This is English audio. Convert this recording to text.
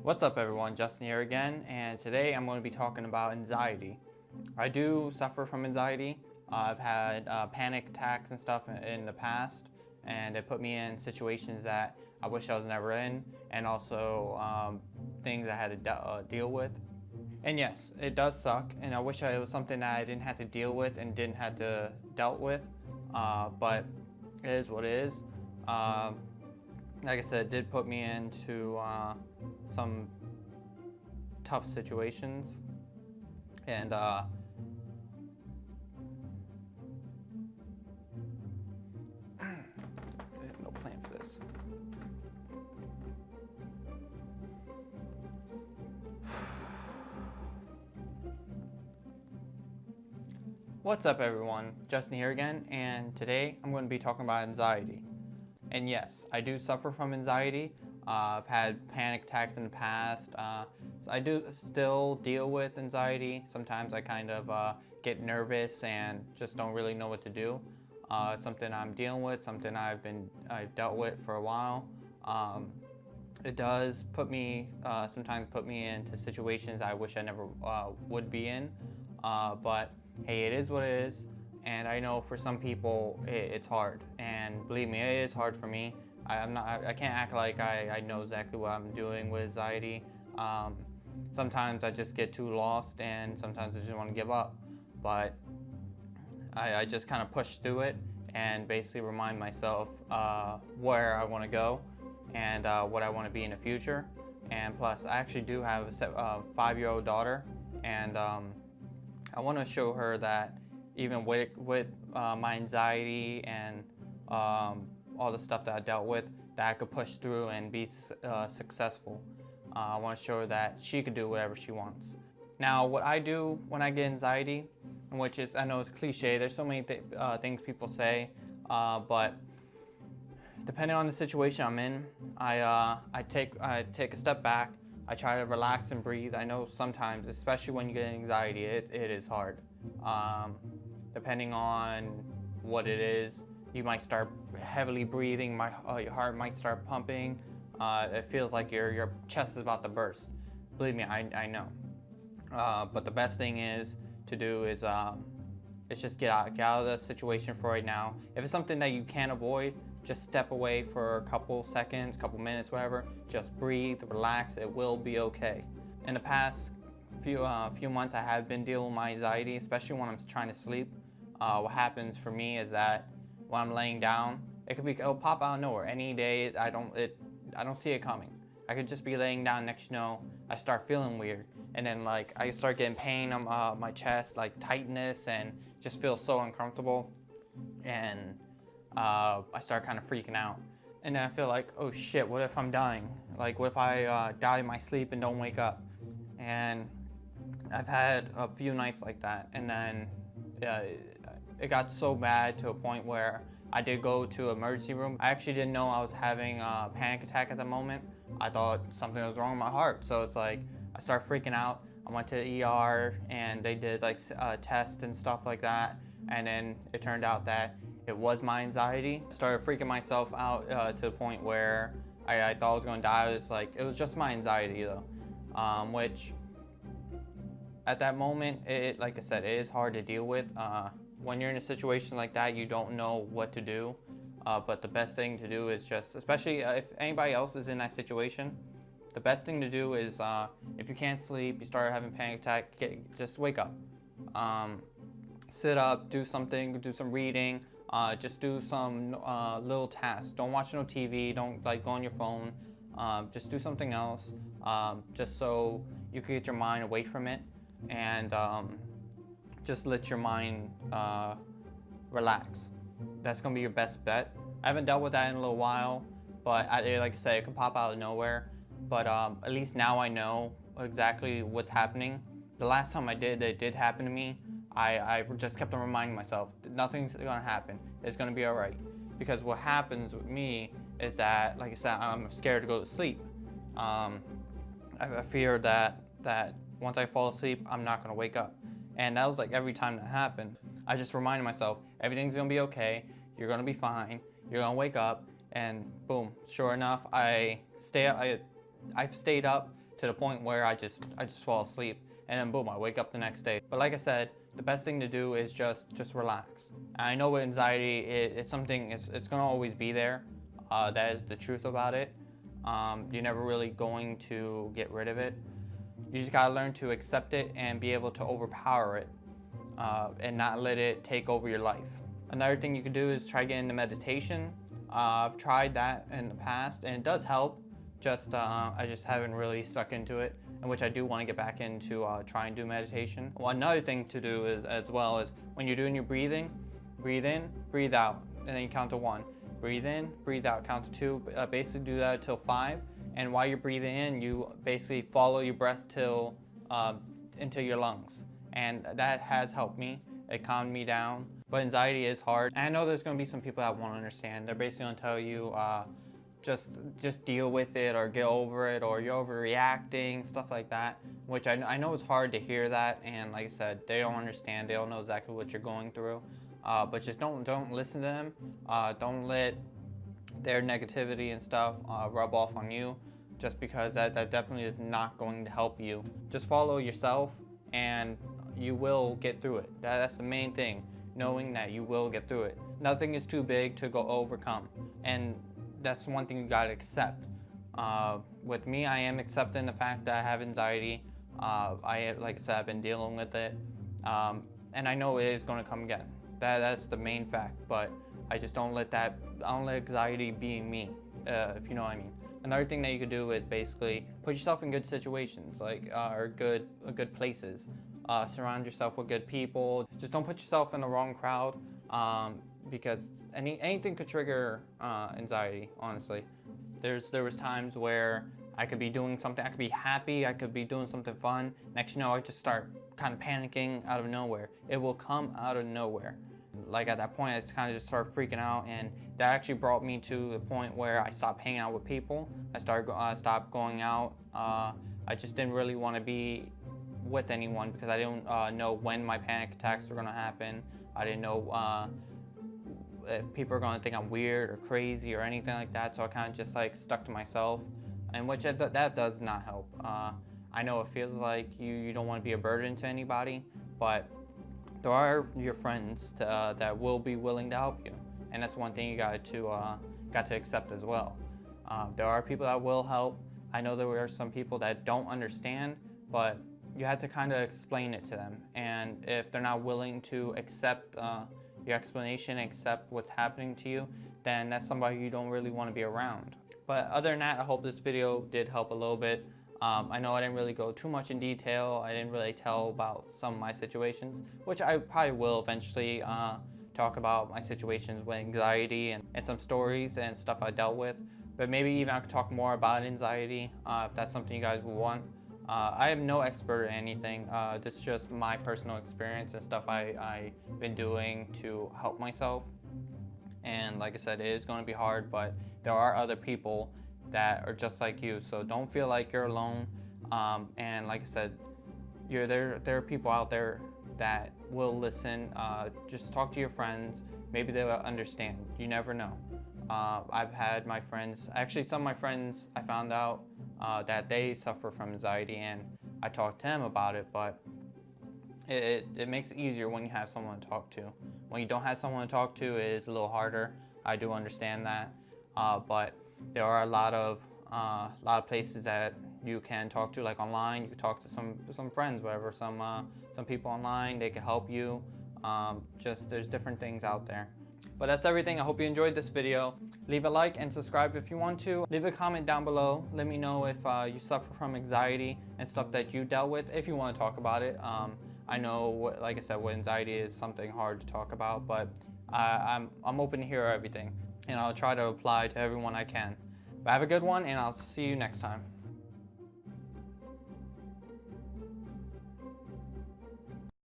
What's up everyone, Justin here again, and today I'm going to be talking about anxiety. I do suffer from anxiety. I've had panic attacks and stuff in the past, and it put me in situations that I wish I was never in, and also things I had to deal with. And yes, it does suck, and I wish it was something that I didn't have to deal with and didn't have to dealt with, but it is what it is. Like I said, it did put me into some tough situations, and no plan for this. What's up everyone, Justin here again, and today I'm going to be talking about anxiety. And yes, I do suffer from anxiety. I've had panic attacks in the past. So I do still deal with anxiety. Sometimes I kind of get nervous and just don't really know what to do. It's something I'm dealing with, something I've dealt with for a while. It does sometimes put me into situations I wish I never would be in. But hey, it is what it is. And I know for some people it's hard, and believe me, it is hard for me. I can't act like I know exactly what I'm doing with anxiety. Sometimes I just get too lost, and sometimes I just want to give up. But I just kind of push through it and basically remind myself where I want to go and what I want to be in the future. And plus, I actually do have a 5-year-old daughter, and I want to show her that even with my anxiety and all the stuff that I dealt with, that I could push through and be successful. I want to show her that she could do whatever she wants. Now, what I do when I get anxiety, which is, I know it's cliche, there's so many things people say, but depending on the situation I'm in, I take a step back. I try to relax and breathe. I know sometimes, especially when you get anxiety, it is hard. Depending on what it is, you might start heavily breathing, your heart might start pumping. It feels like your chest is about to burst. Believe me, I know. But the best thing to do is just get out of the situation for right now. If it's something that you can't avoid, just step away for a couple seconds, couple minutes, whatever. Just breathe, relax, it will be okay. In the past few months, I have been dealing with my anxiety, especially when I'm trying to sleep. What happens for me is that when I'm laying down, it'll pop out of nowhere. Any day, I don't see it coming. I could just be laying down, next you know, I start feeling weird, and then like I start getting pain on my chest, like tightness, and just feel so uncomfortable, and I start kind of freaking out. And then I feel like, oh shit, what if I'm dying? Like, what if I die in my sleep and don't wake up? And I've had a few nights like that, and then it got so bad to a point where I did go to emergency room. I actually didn't know I was having a panic attack at the moment. I thought something was wrong with my heart, so it's like I started freaking out. I went to the ER, and they did like tests and stuff like that, and then it turned out that it was my anxiety. I started freaking myself out to the point where I thought I was gonna die. It was just my anxiety though, which at that moment, like I said, it is hard to deal with. When you're in a situation like that, you don't know what to do. But the best thing to do is just, especially if anybody else is in that situation, the best thing to do is if you can't sleep, you start having a panic attack, just wake up. Sit up, do something, do some reading, just do some little tasks. Don't watch no TV, don't go on your phone. Just do something else, just so you can get your mind away from it, and just let your mind relax. That's gonna be your best bet. I haven't dealt with that in a little while, but like I said, it can pop out of nowhere. But at least now I know exactly what's happening. The last time it did happen to me, I just kept on reminding myself, nothing's gonna happen. It's gonna be all right. Because what happens with me is that, like I said, I'm scared to go to sleep. I fear that once I fall asleep, I'm not gonna wake up. And that was like every time that happened. I just reminded myself, everything's gonna be okay, you're gonna be fine, you're gonna wake up, and boom, sure enough, I've stayed up to the point where I just fall asleep, and then boom, I wake up the next day. But like I said, the best thing to do is just relax. And I know with anxiety, it's something, it's gonna always be there. That is the truth about it. You're never really going to get rid of it. You just gotta learn to accept it and be able to overpower it, and not let it take over your life. Another thing you can do is try getting into meditation. I've tried that in the past and it does help. I just haven't really stuck into it, in which I do want to get back into try and do meditation. Well, another thing to do is, as well, is when you're doing your breathing, breathe in, breathe out, and then you count to 1. Breathe in, breathe out, count to 2. Basically do that until 5. And while you're breathing in, you basically follow your breath till into your lungs. And that has helped me. It calmed me down. But anxiety is hard. And I know there's going to be some people that won't understand. They're basically going to tell you, just deal with it, or get over it, or you're overreacting, stuff like that, which I know is hard to hear that, and like I said, they don't understand, they don't know exactly what you're going through, but just don't listen to them. Don't let their negativity and stuff rub off on you, just because that definitely is not going to help you. Just follow yourself and you will get through it. That's the main thing, knowing that you will get through it. Nothing is too big to go overcome, and that's one thing you gotta accept. With me, I am accepting the fact that I have anxiety. Like I said, I've been dealing with it, and I know it is gonna come again. That's the main fact. But I just don't let anxiety be me, if you know what I mean. Another thing that you could do is basically put yourself in good situations, or good places. Surround yourself with good people. Just don't put yourself in the wrong crowd, because anything could trigger anxiety, honestly. There was times where I could be doing something, I could be happy, I could be doing something fun. Next, I just start kind of panicking out of nowhere. It will come out of nowhere. Like at that point, I just kind of just started freaking out, and that actually brought me to the point where I stopped hanging out with people. I stopped going out. I just didn't really want to be with anyone because I didn't know when my panic attacks were gonna happen. I didn't know if people are gonna think I'm weird or crazy or anything like that, so I kind of just stuck to myself, and which that does not help. I know it feels like you don't want to be a burden to anybody, but there are your friends that will be willing to help you, and that's one thing you got to accept as well. There are people that will help. I know there are some people that don't understand, but you have to kind of explain it to them, and if they're not willing to accept your explanation, accept what's happening to you, then that's somebody you don't really want to be around. But other than that, I hope this video did help a little bit. I know I didn't really go too much in detail. I didn't really tell about some of my situations, which I probably will eventually talk about my situations with anxiety and some stories and stuff I dealt with. But maybe even I could talk more about anxiety if that's something you guys would want. I am no expert or anything. This is just my personal experience and stuff I've been doing to help myself. And like I said, it is going to be hard, but there are other people that are just like you, so don't feel like you're alone. And like I said, there are people out there that will listen. Just talk to your friends. Maybe they'll understand. You never know. I've had my friends, actually some of my friends, I found out that they suffer from anxiety, and I talked to them about it, but it makes it easier when you have someone to talk to. When you don't have someone to talk to, it is a little harder. I do understand that, but there are a lot of places that you can talk to, like online. You can talk to some friends, whatever, some people online. They can help you. There's different things out there. But that's everything. I hope you enjoyed this video. Leave a like and subscribe if you want to. Leave a comment down below. Let me know if you suffer from anxiety and stuff that you dealt with, if you want to talk about it. I know, like I said, what anxiety is something hard to talk about, but I'm open to hear everything, and I'll try to reply to everyone I can. But have a good one, and I'll see you next time.